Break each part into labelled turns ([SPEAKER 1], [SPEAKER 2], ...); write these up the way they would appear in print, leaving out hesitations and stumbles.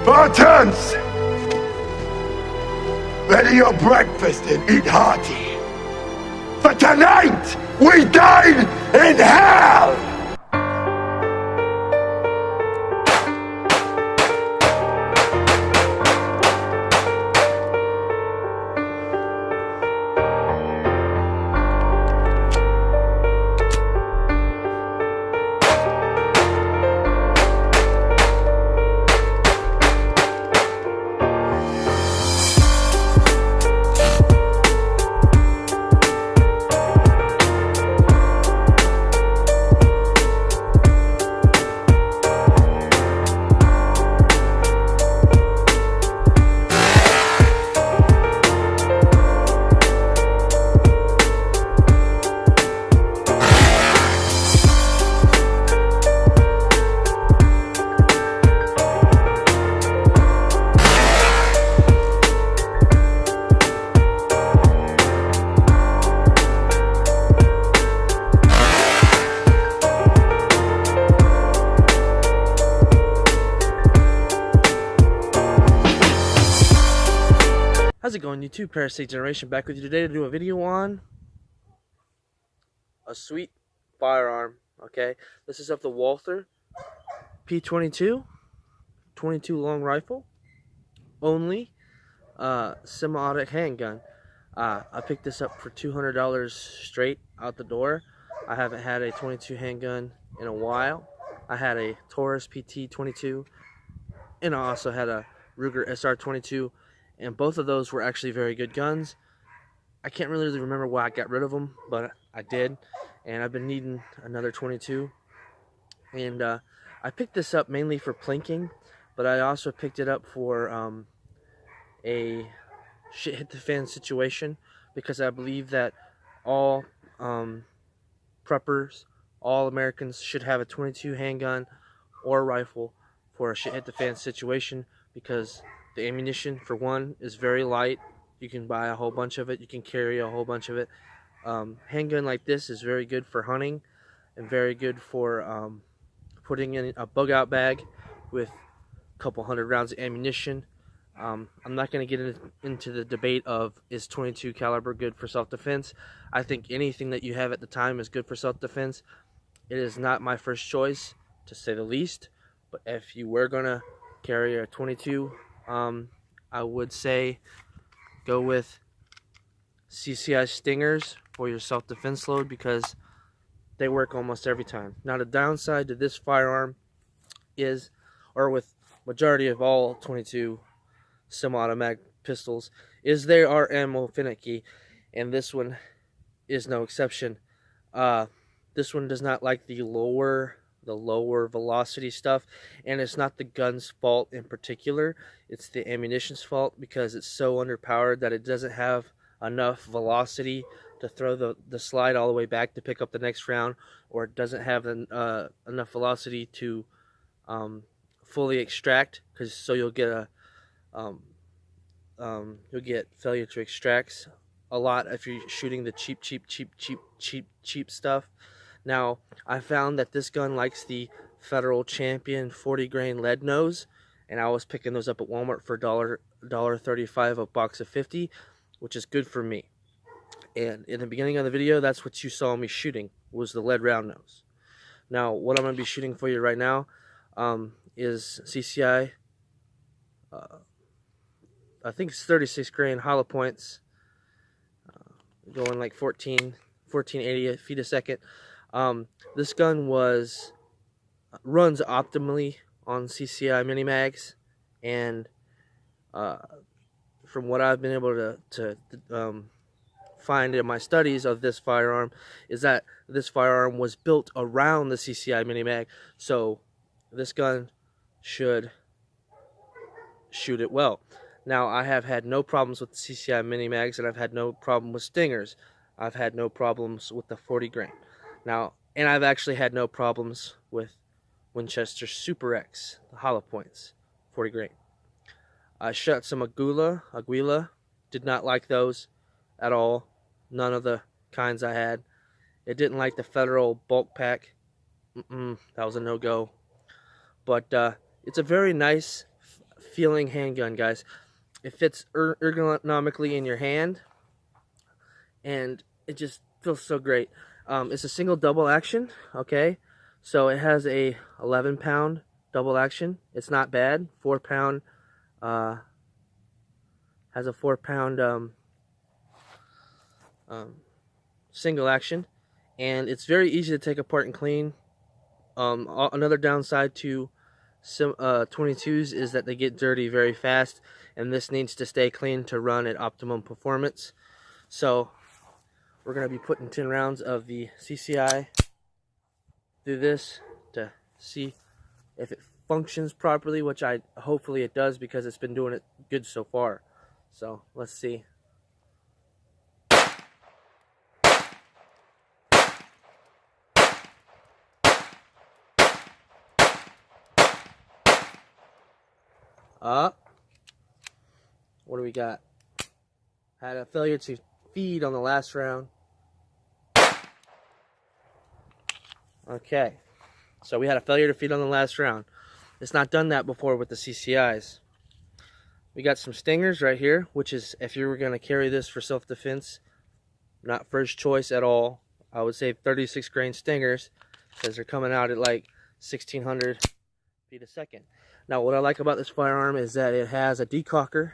[SPEAKER 1] Spartans! Ready your breakfast and eat hearty. For tonight, we dine in hell!
[SPEAKER 2] How's it going, YouTube? Parasite Generation back with you today to do a video on a sweet firearm. Okay, this is of the Walther P22 22 long rifle only, semi-automatic handgun. I picked this up for $200 straight out the door. I haven't had a 22 handgun in a while. I had a Taurus PT22 and I also had a Ruger SR22. And both of those were actually very good guns. I can't really remember why I got rid of them, but I did. And I've been needing another 22. And I picked this up mainly for plinking, but I also picked it up for a shit hit the fan situation, because I believe that all preppers, all Americans should have a 22 handgun or rifle for a shit hit the fan situation, because the ammunition, for one, is very light. You can buy a whole bunch of it. You can carry a whole bunch of it. Handgun like this is very good for hunting and very good for putting in a bug out bag with a couple hundred rounds of ammunition. I'm not going to get into the debate of is 22 caliber good for self-defense. I think anything that you have at the time is good for self-defense. It is not my first choice, to say the least. But if you were going to carry a 22, I would say go with CCI Stingers for your self-defense load, because they work almost every time. Now, the downside to this firearm is, or with majority of all 22 semi-automatic pistols, is they are ammo finicky, and this one is no exception. This one does not like the lower velocity stuff, and it's not the gun's fault in particular, it's the ammunition's fault, because it's so underpowered that it doesn't have enough velocity to throw the slide all the way back to pick up the next round, or it doesn't have enough velocity to fully extract, because so you'll get failure to extract a lot if you're shooting the cheap stuff. Now, I found that this gun likes the Federal Champion 40 grain lead nose, and I was picking those up at Walmart for $1.35 a box of 50, which is good for me. And in the beginning of the video, that's what you saw me shooting, was the lead round nose. Now, what I'm going to be shooting for you right now is CCI, I think it's 36 grain hollow points, going like 1480 feet a second. This gun runs optimally on CCI mini mags, and from what I've been able to find in my studies of this firearm, is that this firearm was built around the CCI mini mag, so this gun should shoot it well. Now, I have had no problems with the CCI mini mags, and I've had no problem with Stingers. I've had no problems with the 40 grain. Now, and I've actually had no problems with Winchester Super X, the hollow points, 40 grain. I shot some Aguila, did not like those at all. None of the kinds I had. It didn't like the Federal bulk pack. That was a no-go. But it's a very nice feeling handgun, guys. It fits ergonomically in your hand, and it just feels so great. It's a single double action, okay? So it has a 11-pound double action. It's not bad. 4-pound, has a 4-pound single action, and it's very easy to take apart and clean. Another downside to 22s is that they get dirty very fast, and this needs to stay clean to run at optimum performance. So we're going to be putting 10 rounds of the CCI through this to see if it functions properly, which hopefully it does, because it's been doing it good so far. So let's see. What do we got? Had a failure to feed on the last round. Okay, so we had a failure to feed on the last round. It's not done that before with the CCIs. We got some stingers right here, which is, if you were going to carry this for self-defense, not first choice at all. I would say 36 grain stingers, because they're coming out at like 1600 feet a second. Now, what I like about this firearm is that it has a decocker.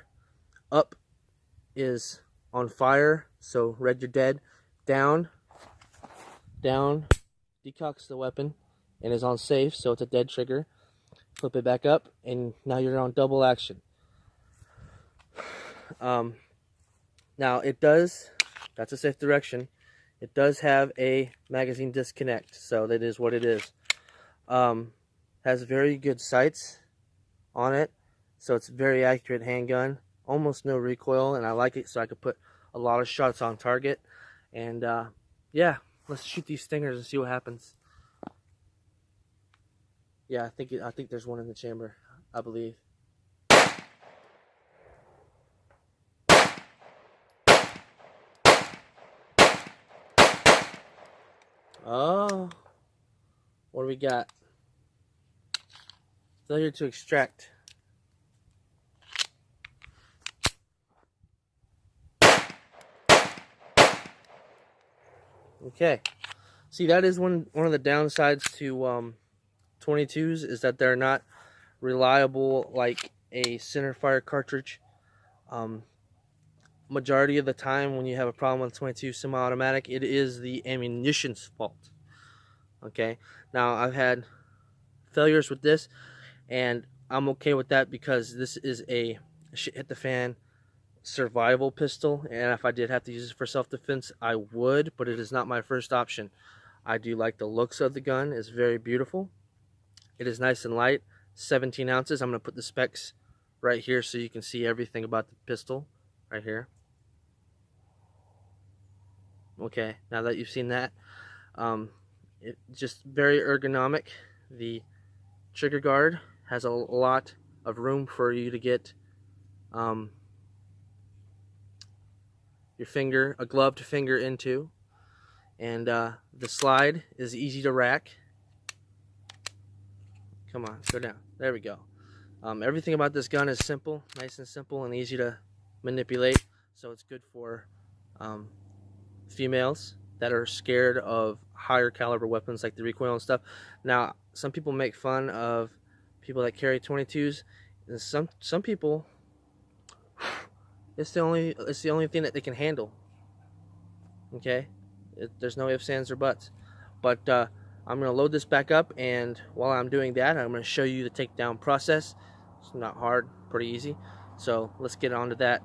[SPEAKER 2] Up is on fire, so red, you're dead. Down, decocks the weapon and is on safe, so it's a dead trigger. Flip it back up, and now you're on double action. Now it does, that's a safe direction. It does have a magazine disconnect, so that is what it is. Has very good sights on it, so it's a very accurate handgun. Almost no recoil, and I like it, so I could put a lot of shots on target. And yeah, let's shoot these stingers and see what happens. Yeah, I think there's one in the chamber, I believe. Oh, what do we got? Failure to extract. Okay, see, that is one of the downsides to 22s, is that they're not reliable like a center fire cartridge. Majority of the time when you have a problem with 22 semi-automatic, it is the ammunition's fault. Okay, now I've had failures with this, and I'm okay with that, because this is a shit hit the fan survival pistol, and if I did have to use it for self-defense, I would, but it is not my first option. I do like the looks of the gun. It's very beautiful. It is nice and light, 17 ounces. I'm going to put the specs right here so you can see everything about the pistol right here. Okay, now that you've seen that, it's just very ergonomic. The trigger guard has a lot of room for you to get your a gloved finger into, and the slide is easy to rack. Come on, go down. There we go. Everything about this gun is simple, nice and simple, and easy to manipulate, so it's good for females that are scared of higher caliber weapons like the recoil and stuff. Now, some people make fun of people that carry 22s, and some people, it's the only thing that they can handle. Okay, there's no ifs, ands, or buts. But I'm gonna load this back up, and while I'm doing that, I'm gonna show you the takedown process. It's not hard, pretty easy. So let's get on to that.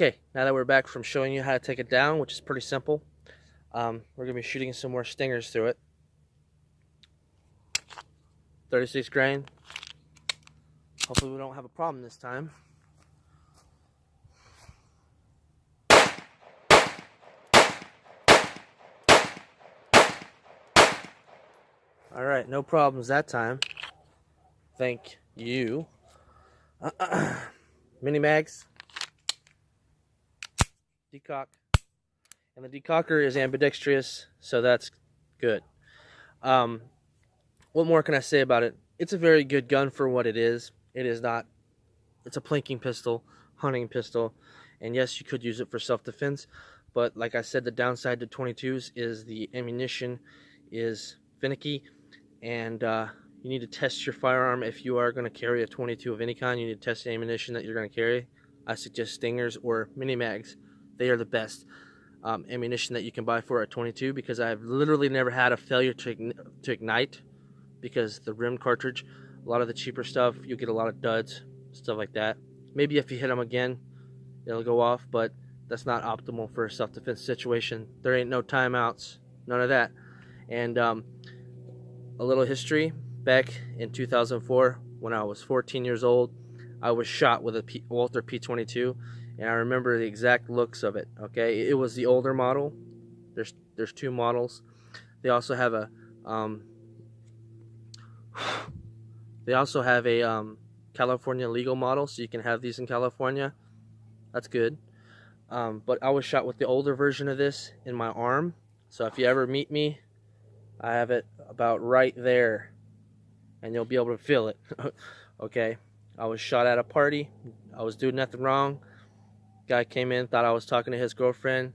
[SPEAKER 2] Okay, now that we're back from showing you how to take it down, which is pretty simple, we're going to be shooting some more stingers through it. 36 grain. Hopefully we don't have a problem this time. Alright, no problems that time. Thank you. Mini mags. Decock. And the decocker is ambidextrous, so that's good. What more can I say about it? It's a very good gun for what it is. It's a plinking pistol, hunting pistol, and yes, you could use it for self-defense, but like I said, the downside to 22s is the ammunition is finicky, and you need to test your firearm. If you are going to carry a 22 of any kind, you need to test the ammunition that you're going to carry. I suggest stingers or mini mags. They are the best ammunition that you can buy for a 22, because I've literally never had a failure to ignite, because the rim cartridge, a lot of the cheaper stuff, you get a lot of duds, stuff like that. Maybe if you hit them again, it'll go off, but that's not optimal for a self-defense situation. There ain't no timeouts, none of that. And a little history, back in 2004, when I was 14 years old, I was shot with a Walther P22, and I remember the exact looks of it. Okay, it was the older model. There's two models. They also have a California legal model, so you can have these in California. That's good. But I was shot with the older version of this in my arm. So if you ever meet me, I have it about right there, and you'll be able to feel it. Okay, I was shot at a party. I was doing nothing wrong. Guy came in, thought I was talking to his girlfriend,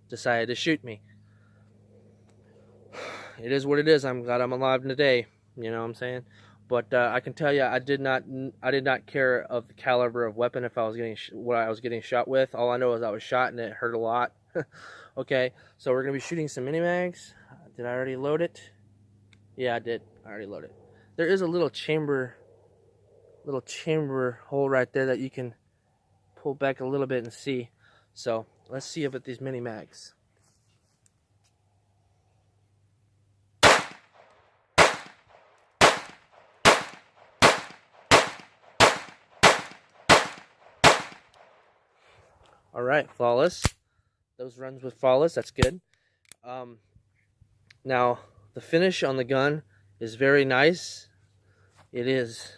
[SPEAKER 2] decided to shoot me. It is what it is. I'm glad I'm alive today. You know what I'm saying? But I can tell you, I did not care of the caliber of weapon if I was getting what I was getting shot with. All I know is I was shot and it hurt a lot. Okay, so we're gonna be shooting some mini mags. Did I already load it? Yeah, I did. I already loaded it. There is a little chamber hole right there that you can pull back a little bit and see. So let's see about these mini mags. All right, flawless. Those runs with flawless. That's good. Now the finish on the gun is very nice. It is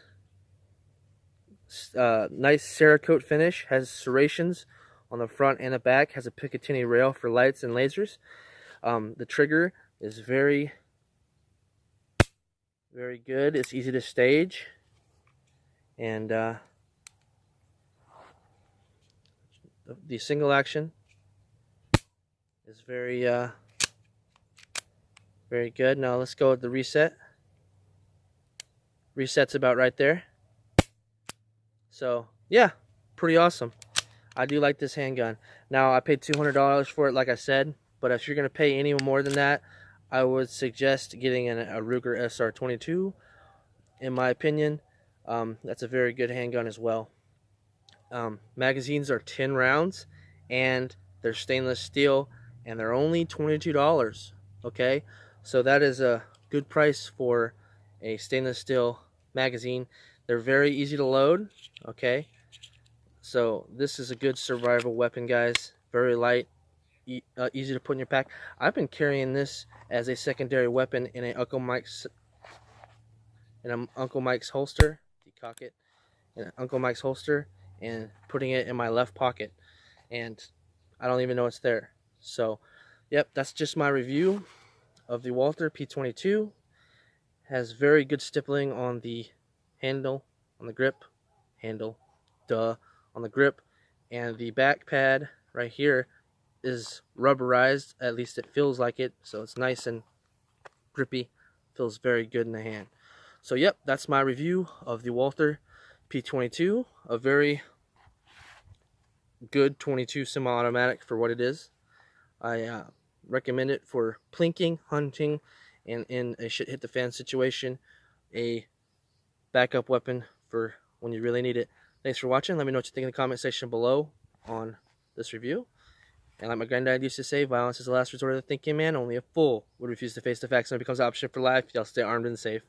[SPEAKER 2] nice Cerakote finish. Has serrations on the front and the back. Has a Picatinny rail for lights and lasers. The trigger is very good. It's easy to stage, and the single action is very good. Now let's go with the reset. Reset's about right there. So yeah, pretty awesome. I do like this handgun. Now I paid $200 for it, like I said, but if you're gonna pay any more than that, I would suggest getting a Ruger SR22. In my opinion, that's a very good handgun as well. Magazines are 10 rounds, and they're stainless steel, and they're only $22. Okay, so that is a good price for a stainless steel magazine. They're very easy to load. Okay, so this is a good survival weapon, guys. Very light, easy to put in your pack. I've been carrying this as a secondary weapon in an Uncle Mike's holster. Decock it in an Uncle Mike's holster and putting it in my left pocket, and I don't even know it's there. So yep, that's just my review of the Walther P22. Has very good stippling on the handle, on the grip handle, on the grip, and the back pad right here is rubberized. At least it feels like it, so it's nice and grippy. Feels very good in the hand. So yep, that's my review of the Walther P22, a very good 22 semi-automatic for what it is. I recommend it for plinking, hunting, and in a shit hit the fan situation, a backup weapon for when you really need it. Thanks for watching. Let me know what you think in the comment section below on this review. And like my granddad used to say, violence is the last resort of the thinking man. Only a fool would refuse to face the facts when it becomes an option for life. Y'all stay armed and safe.